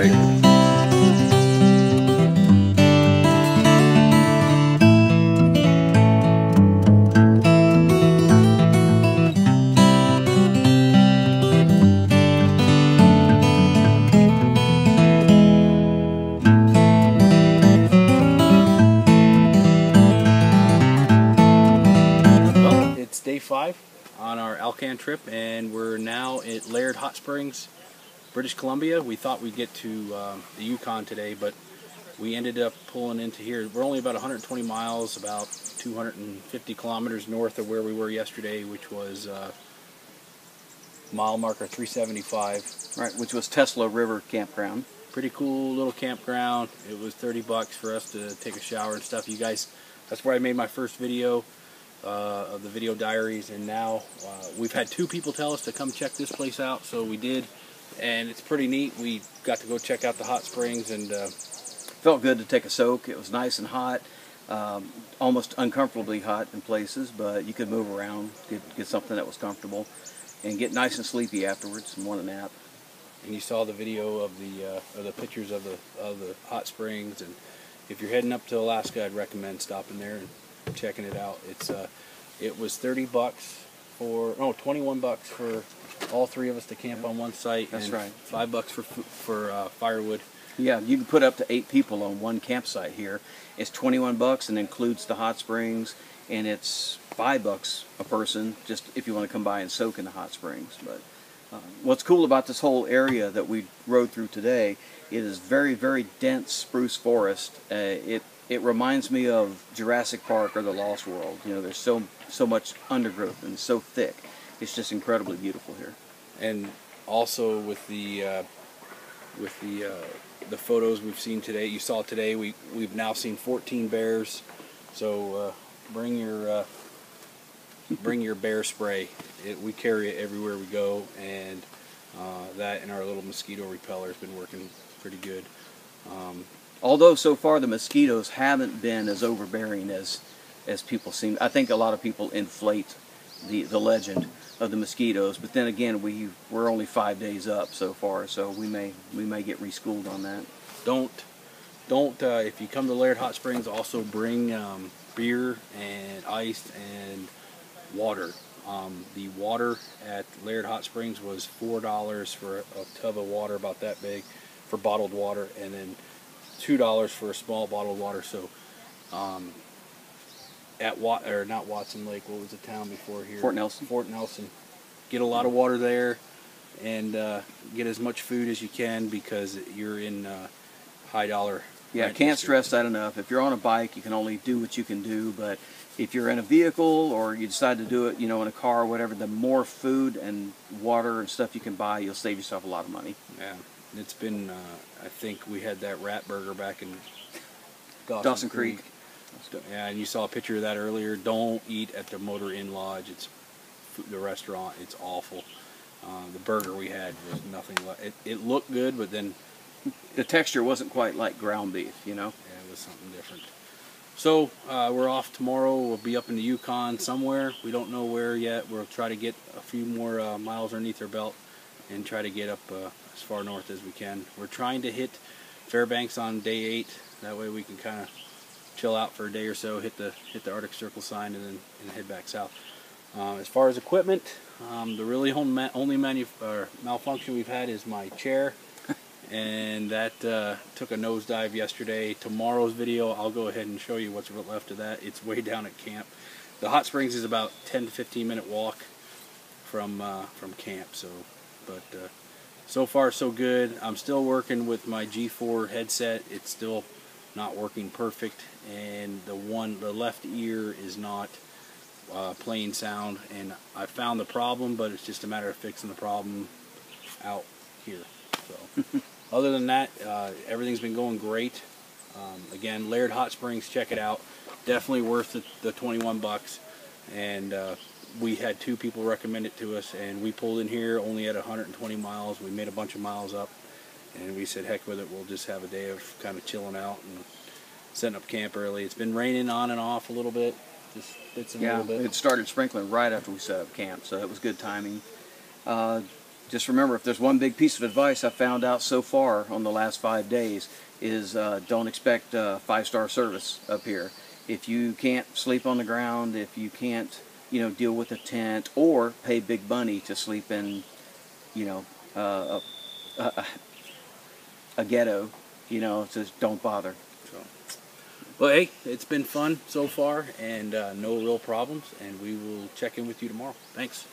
right. It's day 5 on our Alcan trip, and we're now at Laird Hot Springs, British Columbia. We thought we'd get to the Yukon today, but we ended up pulling into here. We're only about 120 miles, about 250 kilometers north of where we were yesterday, which was mile marker 375. Right, which was Tesla River Campground. Pretty cool little campground. It was $30 for us to take a shower and stuff. You guys, that's where I made my first video of the video diaries, and now we've had 2 people tell us to come check this place out, so we did, and it's pretty neat. We got to go check out the hot springs, and felt good to take a soak. It was nice and hot, almost uncomfortably hot in places, but you could move around, get something that was comfortable, and get nice and sleepy afterwards and want a nap. And you saw the video of the pictures of the hot springs, and if you're heading up to Alaska, I'd recommend stopping there and checking it out. It was $30 for, no, $21 for all 3 of us to camp on one site. That's and right. $5 for firewood. Yeah, you can put up to 8 people on one campsite here. It's $21 and includes the hot springs, and it's $5 a person just if you want to come by and soak in the hot springs. But what's cool about this whole area that we rode through today, it is very, very dense spruce forest. It reminds me of Jurassic Park or the Lost World. You know, there's so much undergrowth and so thick. It's just incredibly beautiful here. And also with the photos we've seen today, you saw today, we've now seen 14 bears. So bring your bear spray. We carry it everywhere we go, and that and our little mosquito repeller has been working pretty good. Although so far the mosquitoes haven't been as overbearing as people seem. I think a lot of people inflate the legend of the mosquitoes, but then again we're only 5 days up so far, so we may get reschooled on that. Don't if you come to Laird Hot Springs, also bring beer and ice and water. The water at Laird Hot Springs was $4 for a tub of water about that big for bottled water, and then $2 for a small bottle of water. So at not Watson Lake, what was the town before here? Fort Nelson. Fort Nelson. Get a lot of water there, and get as much food as you can, because you're in high dollar. Yeah, I can't stress that enough. If you're on a bike, you can only do what you can do, but if you're in a vehicle or you decide to do it, you know, in a car or whatever, the more food and water and stuff you can buy, you'll save yourself a lot of money. Yeah, it's been, I think we had that rat burger back in Dawson Creek. Yeah, and you saw a picture of that earlier. Don't eat at the Motor Inn Lodge. It's the restaurant. It's awful. The burger we had was nothing like it. Looked good, but then the texture wasn't quite like ground beef, you know? Yeah, it was something different. So we're off tomorrow. We'll be up in the Yukon somewhere. We don't know where yet. We'll try to get a few more miles underneath our belt and try to get up as far north as we can. We're trying to hit Fairbanks on day 8. That way we can kind of chill out for a day or so, hit the Arctic Circle sign, and then head back south. As far as equipment, the really only malfunction we've had is my chair. And that took a nosedive yesterday. Tomorrow's video, I'll go ahead and show you what's left of that. It's way down at camp. The hot springs is about 10 to 15 minute walk from camp. So far so good. I'm still working with my G4 headset. It's still not working perfect, and the left ear is not playing sound. And I found the problem, but it's just a matter of fixing the problem out here. So. Other than that, everything's been going great. Again, Laird Hot Springs, check it out. Definitely worth the $21. And we had 2 people recommend it to us, and we pulled in here only at 120 miles. We made a bunch of miles up, and we said, heck with it. We'll just have a day of kind of chilling out and setting up camp early. It's been raining on and off a little bit. Just bits and a little bit. It started sprinkling right after we set up camp, so that was good timing. just remember, if there's one big piece of advice I found out so far on the last 5 days is don't expect 5-star service up here. If you can't sleep on the ground, if you can't, you know, deal with a tent or pay big money to sleep in, you know, a ghetto, you know, just don't bother. So, well, hey, it's been fun so far, and no real problems, and we will check in with you tomorrow. Thanks.